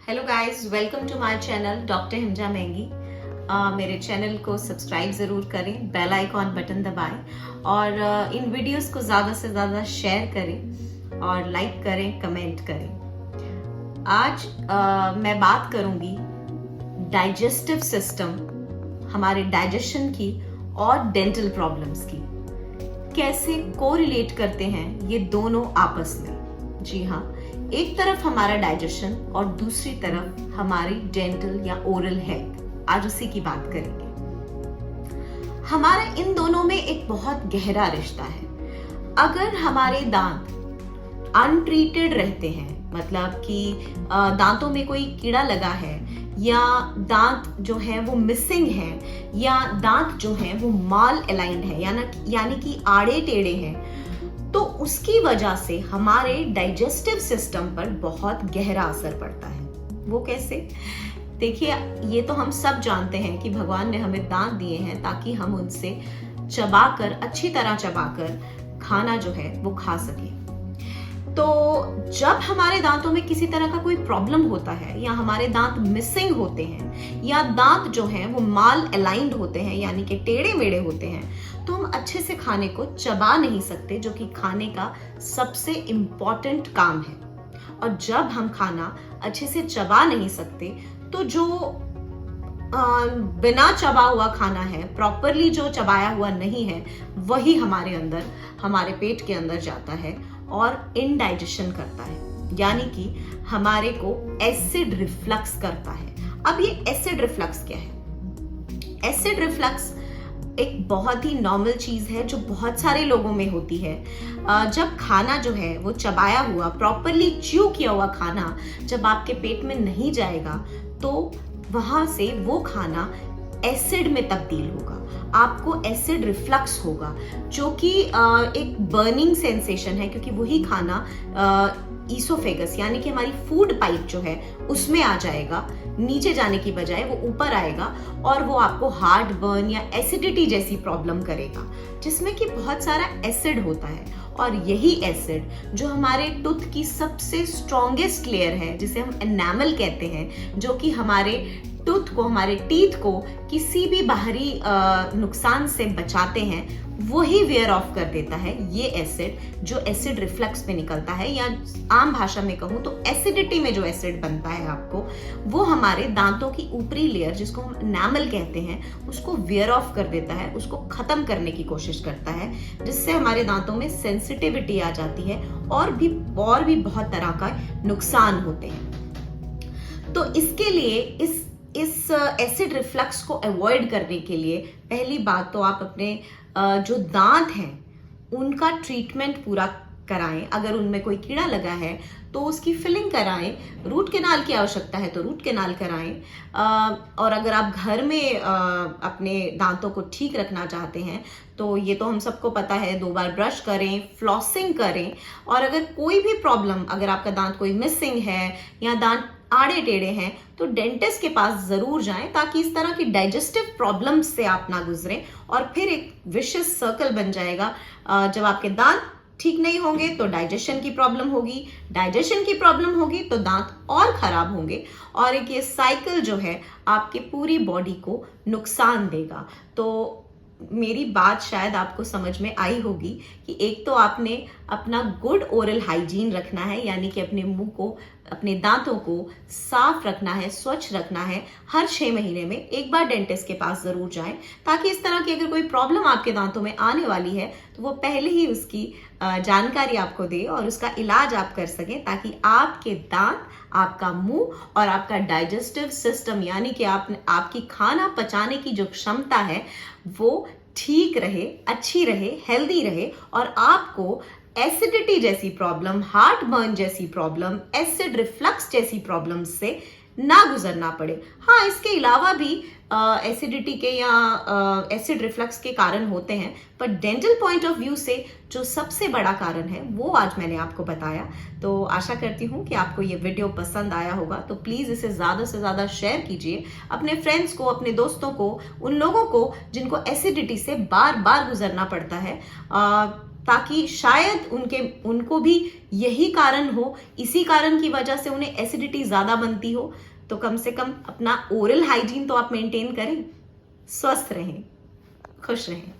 Hello guys, welcome to my channel doctor हिंजा महंगी। मेरे चैनल को सब्सक्राइब ज़रूर करें, बेल आइकॉन बटन दबाएं और इन वीडियोस को ज़्यादा से ज़्यादा शेयर करें और लाइक करें, कमेंट करें। आज मैं बात करूंगी डाइजेस्टिव सिस्टम, हमारे डाइजेशन की और डेंटल प्रॉब्लम्स की। कैसे कोरिलेट करते हैं ये दोनों आपस में। जी हाँ, एक तरफ हमारा डाइजेशन और दूसरी तरफ हमारी डेंटल या ओरल हेल्थ। आज उसी की बात करेंगे। हमारा इन दोनों में एक बहुत गहरा रिश्ता है। अगर हमारे दांत अनट्रीटेड रहते हैं, मतलब कि दांतों में कोई कीड़ा लगा है या दांत जो है वो मिसिंग है या दांत जो है वो माल अलाइंड है यानी कि आड़े टेढ़े हैं, तो उसकी वजह से हमारे डाइजेस्टिव सिस्टम पर बहुत गहरा असर पड़ता है। वो कैसे? देखिए, ये तो हम सब जानते हैं कि भगवान ने हमें दांत दिए हैं ताकि हम उनसे चबाकर, अच्छी तरह चबाकर खाना जो है वो खा सके। तो जब हमारे दांतों में किसी तरह का कोई प्रॉब्लम होता है या हमारे दांत मिसिंग होते हैं या दांत जो हैं वो माल अलाइंड होते हैं यानी कि टेढ़े मेढ़े होते हैं, तो हम अच्छे से खाने को चबा नहीं सकते, जो कि खाने का सबसे इम्पोर्टेंट काम है। और जब हम खाना अच्छे से चबा नहीं सकते तो जो बिना चबा हुआ खाना है, प्रॉपरली जो चबाया हुआ नहीं है, वही हमारे अंदर, हमारे पेट के अंदर जाता है और इनडाइजेशन करता है, यानी कि हमारे को एसिड रिफ्लक्स करता है। अब ये एसिड रिफ्लक्स क्या है? एसिड रिफ्लक्स एक बहुत ही नॉर्मल चीज है जो बहुत सारे लोगों में होती है। जब खाना जो है वो चबाया हुआ, प्रॉपरली च्यू किया हुआ खाना जब आपके पेट में नहीं जाएगा तो वहां से वो खाना एसिड में तब्दील होगा, आपको एसिड रिफ्लक्स होगा, जो कि एक बर्निंग सेंसेशन है, क्योंकि वही खाना ईसोफेगस यानी कि हमारी फूड पाइप जो है उसमें आ जाएगा, नीचे जाने की बजाय वो ऊपर आएगा और वो आपको हार्ट बर्न या एसिडिटी जैसी प्रॉब्लम करेगा, जिसमें कि बहुत सारा एसिड होता है। और यही एसिड जो हमारे टूथ की सबसे स्ट्रॉन्गेस्ट लेयर है, जिसे हम एनामल कहते हैं, जो कि हमारे टूथ को, हमारे टीथ को किसी भी बाहरी नुकसान से बचाते हैं, वही वेयर ऑफ कर देता है ये एसिड, जो एसिड रिफ्लक्स में निकलता है, या आम भाषा में कहूँ तो एसिडिटी में जो एसिड बनता है आपको, वो हमारे दांतों की ऊपरी लेयर, जिसको हम एनामल कहते हैं, उसको वेयर ऑफ कर देता है, उसको खत्म करने की कोशिश करता है, जिससे हमारे दांतों में सेंसिटिविटी आ जाती है और भी बहुत तरह का नुकसान होते हैं। तो इसके लिए इस एसिड रिफ्लक्स को अवॉइड करने के लिए पहली बात तो आप अपने जो दांत हैं उनका ट्रीटमेंट पूरा कराएं। अगर उनमें कोई कीड़ा लगा है तो उसकी फिलिंग कराएं, रूट कैनाल की आवश्यकता है तो रूट कैनाल कराएं। और अगर आप घर में अपने दांतों को ठीक रखना चाहते हैं तो ये तो हम सबको पता है, 2 बार ब्रश करें, फ्लॉसिंग करें। और अगर कोई भी प्रॉब्लम, अगर आपका दांत कोई मिसिंग है या दांत आड़े टेढ़े हैं, तो डेंटिस्ट के पास जरूर जाएं, ताकि इस तरह की डाइजेस्टिव प्रॉब्लम्स से आप ना गुजरें और फिर एक विशियस सर्कल बन जाएगा। जब आपके दांत ठीक नहीं होंगे तो डाइजेशन की प्रॉब्लम होगी, डाइजेशन की प्रॉब्लम होगी तो दांत और खराब होंगे, और एक ये साइकिल जो है आपके पूरी बॉडी को नुकसान देगा। तो मेरी बात शायद आपको समझ में आई होगी कि एक तो आपने अपना गुड ओरल हाइजीन रखना है, यानी कि अपने मुंह को, अपने दांतों को साफ रखना है, स्वच्छ रखना है। हर 6 महीने में एक बार डेंटिस्ट के पास जरूर जाएं, ताकि इस तरह की अगर कोई प्रॉब्लम आपके दांतों में आने वाली है तो वो पहले ही उसकी जानकारी आपको दे और उसका इलाज आप कर सकें, ताकि आपके दांत, आपका मुंह और आपका डाइजेस्टिव सिस्टम, यानी कि आपकी खाना पचाने की जो क्षमता है वो ठीक रहे, अच्छी रहे, हेल्दी रहे, और आपको एसिडिटी जैसी प्रॉब्लम, हार्ट बर्न जैसी प्रॉब्लम, एसिड रिफ्लक्स जैसी प्रॉब्लम से ना गुजरना पड़े। हाँ, इसके अलावा भी एसिडिटी के या एसिड रिफ्लक्स के कारण होते हैं, पर डेंटल पॉइंट ऑफ व्यू से जो सबसे बड़ा कारण है वो आज मैंने आपको बताया। तो आशा करती हूँ कि आपको ये वीडियो पसंद आया होगा। तो प्लीज इसे ज्यादा से ज्यादा शेयर कीजिए अपने फ्रेंड्स को, अपने दोस्तों को, उन लोगों को जिनको एसिडिटी से बार बार गुजरना पड़ता है। ताकि शायद उनको भी यही कारण हो, इसी कारण की वजह से उन्हें एसिडिटी ज्यादा बनती हो। तो कम से कम अपना ओरल हाइजीन तो आप मेंटेन करें। स्वस्थ रहें, खुश रहें।